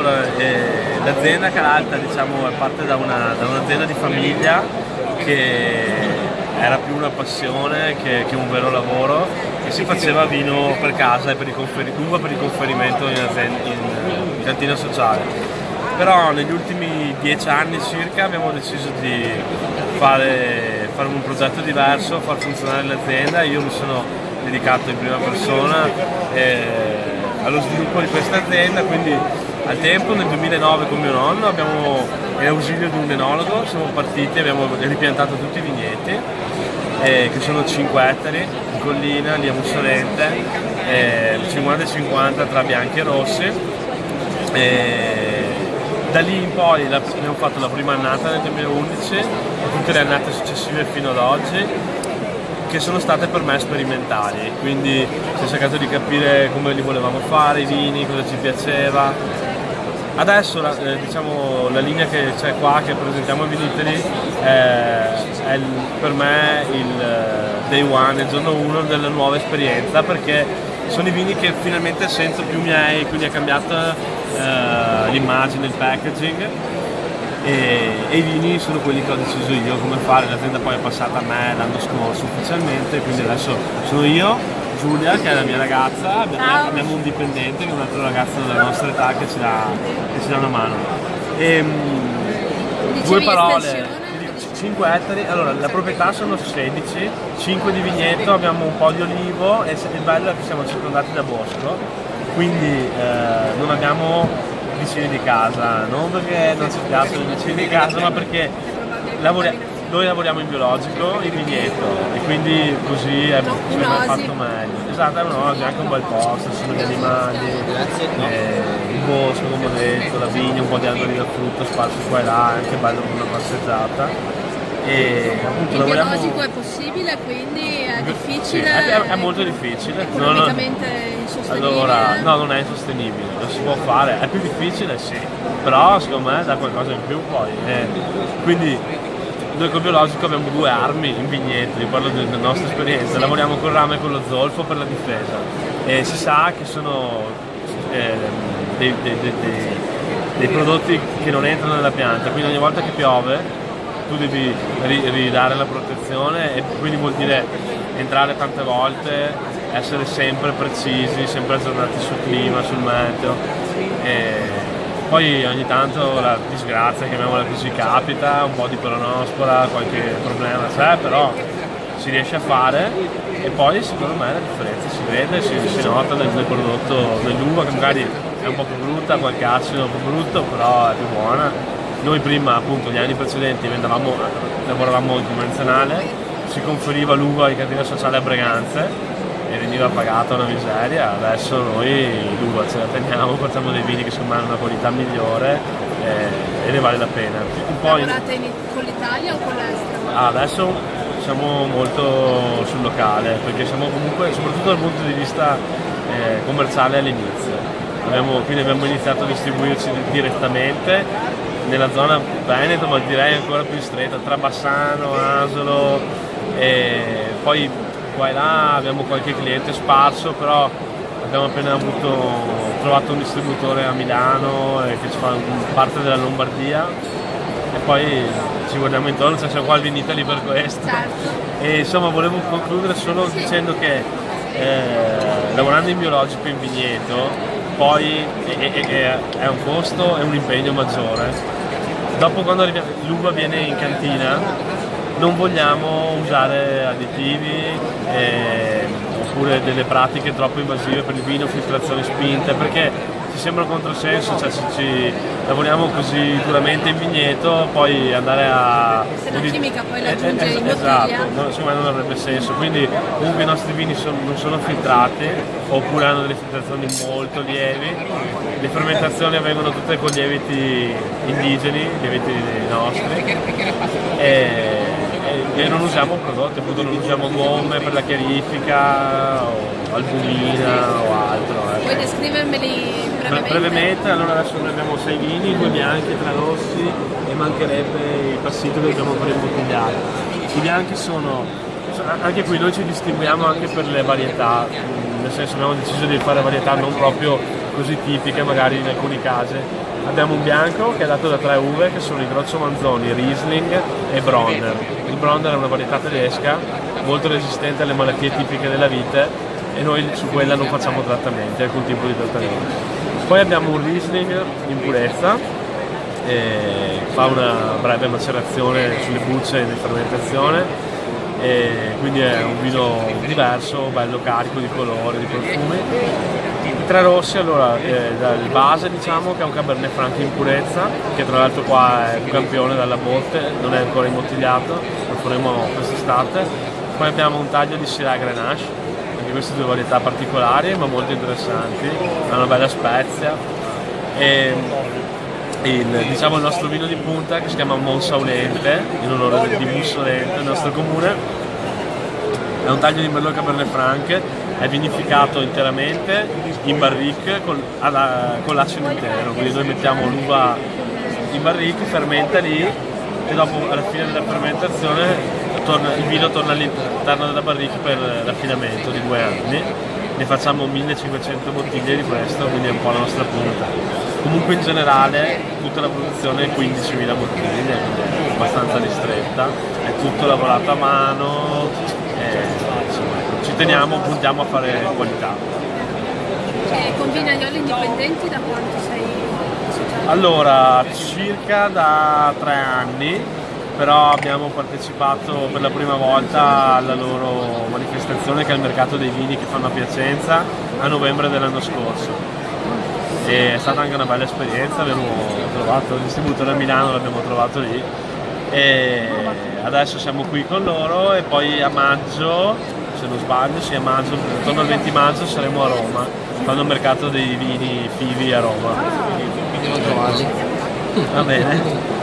allora, l'azienda Calalta, diciamo, parte da un'azienda di famiglia che era più una passione che un vero lavoro, e si faceva vino per casa e uva per il conferimento in cantina sociale. Però negli ultimi 10 anni circa abbiamo deciso di fare un progetto diverso, far funzionare l'azienda. Io mi sono dedicato in prima persona allo sviluppo di questa azienda, quindi al tempo nel 2009 con mio nonno in ausilio di un enologo siamo partiti, abbiamo ripiantato tutti i vigneti, che sono 5 ettari in collina lì a Mussolente, 50 e 50 tra bianchi e rossi. Da lì in poi abbiamo fatto la prima annata nel 2011 e tutte le annate successive fino ad oggi, che sono state per me sperimentali, quindi si è cercato di capire come li volevamo fare i vini, cosa ci piaceva. Adesso diciamo, la linea che c'è qua, che presentiamo a Vinitaly, per me il day one, il giorno 1 della nuova esperienza, perché sono i vini che finalmente sento più miei, quindi è cambiata l'immagine, il packaging, e i vini sono quelli che ho deciso io come fare. L'azienda poi è passata a me l'anno scorso ufficialmente, quindi adesso sono io, Giulia che è la mia ragazza, abbiamo un dipendente che è un altro ragazzo della nostra età che ci dà una mano. Due parole, 5 ettari, allora la proprietà sono 16, 5 di vigneto, abbiamo un po' di olivo e il bello è che siamo circondati da bosco, quindi non abbiamo vicini di casa, non perché non ci piacciono i vicini di casa, ma perché noi lavoriamo in biologico, in vigneto, e quindi così è fatto meglio. Esatto, è un'oasi, anche un bel posto, ci sono gli animali, il bosco, come ho detto, la vigna, un po' di alberi da frutta sparsi qua e là, è anche bello per una passeggiata. E appunto il biologico è possibile, quindi è difficile? Sì, è molto difficile. Economicamente insostenibile? Allora, no, non è insostenibile, lo si può fare, è più difficile sì, però secondo me dà qualcosa in più poi. Quindi noi col biologico abbiamo 2 armi in vigneto, io parlo della nostra esperienza, lavoriamo col rame e con lo zolfo per la difesa, e si sa che sono dei prodotti che non entrano nella pianta, quindi ogni volta che piove tu devi ridare la protezione, e quindi vuol dire entrare tante volte, essere sempre precisi, sempre aggiornati sul clima, sul meteo. Poi ogni tanto la disgrazia, chiamiamola così, capita, un po' di peronospora, qualche problema c'è, però si riesce a fare, e poi secondo me la differenza si vede, si nota nel prodotto dell'uva, che magari è un po' più brutta, qualche acido un po' brutto, però è più buona. Noi prima, appunto, gli anni precedenti lavoravamo in convenzionale, si conferiva l'uva in cantina sociale a Breganze e veniva pagata una miseria. Adesso noi l'uva ce la teniamo, facciamo dei vini che secondo me hanno una qualità migliore e ne vale la pena. Lavorate con l'Italia o con l'estero? Adesso siamo molto sul locale, perché siamo comunque, soprattutto dal punto di vista commerciale, all'inizio. Quindi abbiamo iniziato a distribuirci direttamente nella zona Veneto, ma direi ancora più stretta, tra Bassano, Asolo, e poi qua e là abbiamo qualche cliente sparso, però abbiamo appena trovato un distributore a Milano che ci fa parte della Lombardia, e poi ci guardiamo intorno, c'è qua il Vinitaly per questo. Certo. E insomma volevo concludere solo dicendo che lavorando in biologico in vigneto poi è un costo e un impegno maggiore. Dopo, quando l'uva viene in cantina, non vogliamo usare additivi oppure delle pratiche troppo invasive per il vino, filtrazioni spinte, perché ci sembra un controsenso, cioè lavoriamo così duramente in vigneto, poi andare a... Se la chimica poi l'aggiunge in bottiglia. Esatto, secondo me non avrebbe senso, quindi comunque i nostri vini non sono filtrati, oppure hanno delle filtrazioni molto lievi. Le fermentazioni avvengono tutte con lieviti indigeni, lieviti nostri, e non usiamo prodotti, appunto non usiamo gomme per la chiarifica o albumina o altro. Puoi descrivermeli brevemente? Allora adesso noi abbiamo 6 vini, 2 bianchi, 3 rossi, e mancherebbe il passito che dobbiamo per imbottigliare. I bianchi anche qui noi ci distribuiamo anche per le varietà, nel senso abbiamo deciso di fare varietà non proprio così tipiche magari in alcuni casi. Abbiamo un bianco che è dato da 3 uve che sono il Groccio Manzoni, Riesling e Bronner. Il Bronner è una varietà tedesca molto resistente alle malattie tipiche della vite e noi su quella non facciamo trattamenti, alcun tipo di trattamento. Poi abbiamo un Riesling in purezza, fa una breve macerazione sulle bucce di fermentazione, e quindi è un vino diverso, bello carico di colore, di profumi. I 3 rossi, allora, dal base diciamo che è un Cabernet Franc in purezza, che tra l'altro qua è un campione dalla botte, non è ancora imbottigliato, lo faremo quest'estate. Poi abbiamo un taglio di Syrah Grenache, anche queste 2 varietà particolari ma molto interessanti, hanno una bella spezia. E il nostro vino di punta che si chiama Monsaulente, in onore di Mussolente, il nostro comune, è un taglio di Merlot Cabernet Franc, è vinificato interamente in barrique con l'acero intero, quindi noi mettiamo l'uva in barrique, fermenta lì e dopo alla fine della fermentazione il vino torna all'interno della barrique per raffinamento di 2 anni. Ne facciamo 1500 bottiglie di questo, quindi è un po' la nostra punta. Comunque in generale tutta la produzione è 15.000 bottiglie, quindi è abbastanza ristretta, è tutto lavorato a mano, insomma, ci teniamo, puntiamo a fare qualità. E con Vignaioli Indipendenti da quanto sei associato? Allora, circa da 3 anni, però abbiamo partecipato per la prima volta alla loro manifestazione che è il mercato dei vini che fanno a Piacenza a novembre dell'anno scorso. E è stata anche una bella esperienza, abbiamo trovato il distributore a Milano, l'abbiamo trovato lì e adesso siamo qui con loro e poi a maggio, se non sbaglio, sì, a maggio, intorno al 20 maggio saremo a Roma, fanno il mercato dei vini Fivi a Roma. Quindi lo trovate. Va bene.